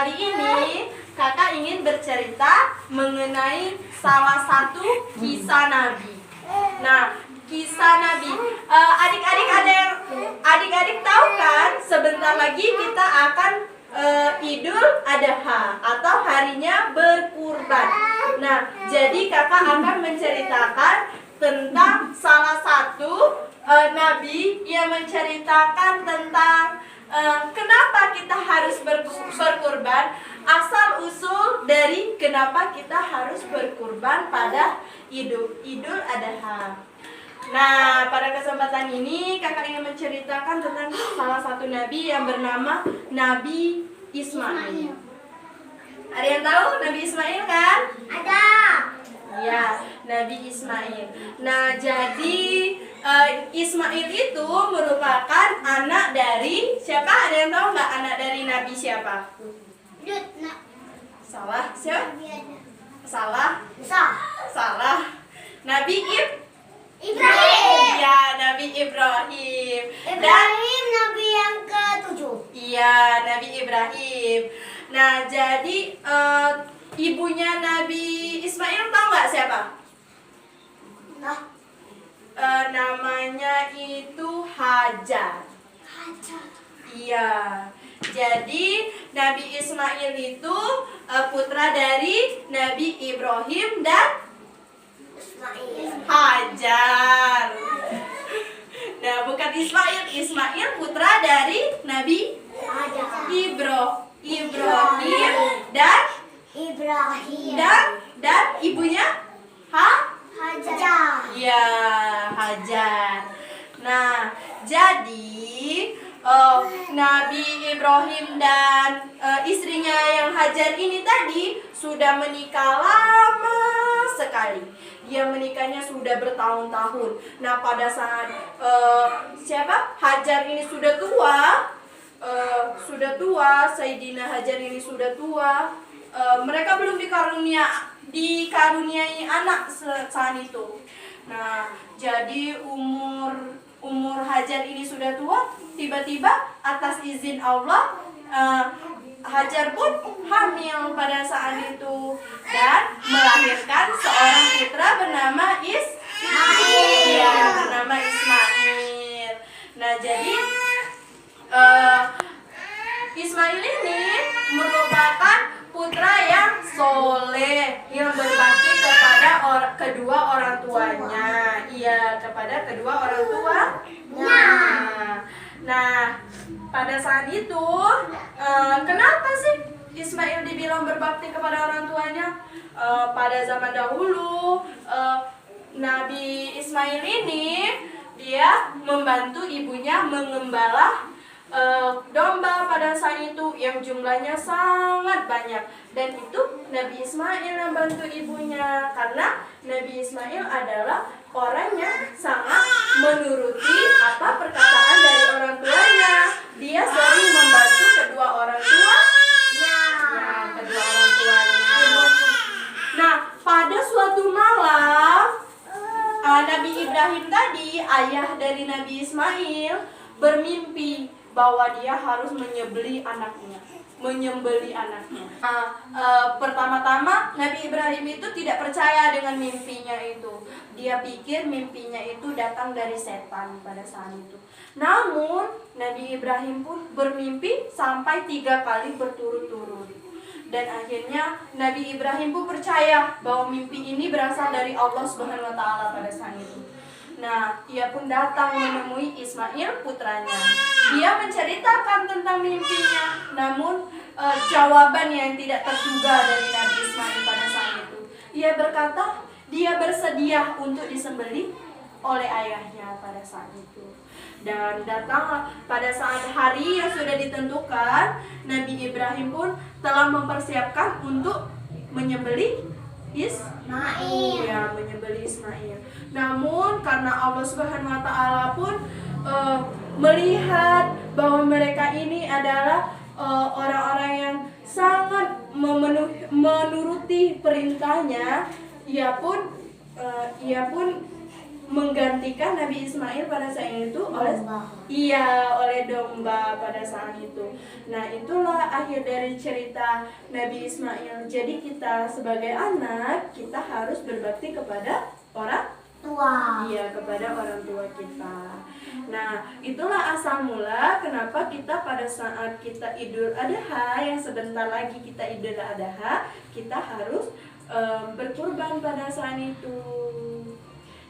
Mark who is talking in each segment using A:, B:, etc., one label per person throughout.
A: kali ini kakak ingin bercerita mengenai salah satu kisah Nabi. Nah, kisah Nabi. Adik-adik tahu kan? Sebentar lagi kita akan Idul Adha atau harinya berkurban. Nah, jadi kakak akan menceritakan tentang salah satu Nabi yang menceritakan tentang kenapa kita harus berkurban, asal usul dari kenapa kita harus berkurban pada Idul Adha. Nah, pada kesempatan ini kakak ingin menceritakan tentang salah satu nabi yang bernama Nabi Ismail. Ada yang tahu Nabi Ismail kan?
B: Ada.
A: Ya, Nabi Ismail. Nah, jadi Ismail itu merupakan anak dari siapa? Ada yang tahu nggak anak dari Nabi siapa? Salah, siapa? Salah. Nabi
B: Ibrahim.
A: Ya, Nabi Ibrahim.
B: Ibrahim Nabi yang ke-7.
A: Iya, Nabi Ibrahim. Nah, jadi ibunya Nabi Ismail tahu nggak siapa? Namanya itu Hajar. Iya. Jadi Nabi Ismail itu putra dari Nabi Ibrahim dan Hajar. Nah, bukan Ismail. Ismail putra dari Nabi Ibrahim dan ibunya
B: Hajar.
A: Ya, Hajar. Nah, jadi Nabi Ibrahim dan istrinya yang Hajar ini tadi sudah menikah lama sekali. Dia menikahnya sudah bertahun-tahun. Nah, pada saat Hajar ini sudah tua, Sayyidina Hajar ini sudah tua. Mereka belum dikaruniai anak saat itu. Nah, jadi umur Hajar ini sudah tua, tiba-tiba atas izin Allah Hajar pun hamil pada saat itu dan melahirkan seorang putra bernama Ismail. Nah, jadi Ismail ini merupakan putra yang soleh, yang berbakti kepada kedua orang tuanya. Iya, kepada kedua orang tuanya. Nah, pada saat itu, kenapa sih Ismail dibilang berbakti kepada orang tuanya? Pada zaman dahulu, Nabi Ismail ini dia membantu ibunya mengembala domba pada saat itu yang jumlahnya sangat banyak, dan itu Nabi Ismail yang bantu ibunya karena Nabi Ismail adalah orang yang sangat menuruti apa perkataan dari orang tuanya. Dia sering membantu kedua orang tuanya. Nah, pada suatu malam Nabi Ibrahim tadi, ayah dari Nabi Ismail, bermimpi bahwa dia harus menyembelih anaknya. Pertama-tama Nabi Ibrahim itu tidak percaya dengan mimpinya itu. Dia pikir mimpinya itu datang dari setan pada saat itu. Namun Nabi Ibrahim pun bermimpi sampai 3 kali berturut-turut. Dan akhirnya Nabi Ibrahim pun percaya bahwa mimpi ini berasal dari Allah Subhanahu wa taala pada saat itu. Nah, ia pun datang menemui Ismail putranya. Dia menceritakan tentang mimpinya, namun jawaban yang tidak terduga dari Nabi Ismail pada saat itu. Ia berkata, dia bersedia untuk disembelih oleh ayahnya pada saat itu. Dan datang pada saat hari yang sudah ditentukan, Nabi Ibrahim pun telah mempersiapkan untuk menyembelih Ismail. Ya, menyembelih Ismail. Namun karena Allah Subhanahu wa taala pun melihat bahwa mereka ini adalah orang-orang yang sangat menuruti perintahnya, ia pun menggantikan Nabi Ismail pada saat itu oleh oleh domba pada saat itu. Nah, itulah akhir dari cerita Nabi Ismail. Jadi kita sebagai anak, kita harus berbakti kepada orang
B: Tua.
A: iya, kepada orang tua kita. Nah, itulah asal mula kenapa kita pada saat kita Idul Adha, yang sebentar lagi kita Idul Adha, kita harus berkurban pada saat itu.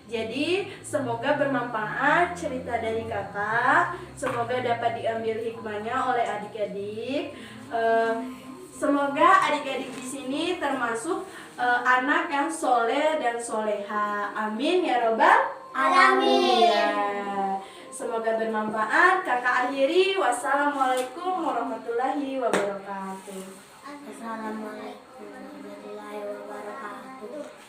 A: Jadi semoga bermanfaat cerita dari kakak. Semoga dapat diambil hikmahnya oleh adik-adik. Semoga adik-adik di sini termasuk anak yang soleh dan soleha. Amin ya robbal
B: Alamin.
A: ya. Semoga bermanfaat. Kakak akhiri. Wassalamualaikum warahmatullahi wabarakatuh.
B: Assalamualaikum warahmatullahi wabarakatuh.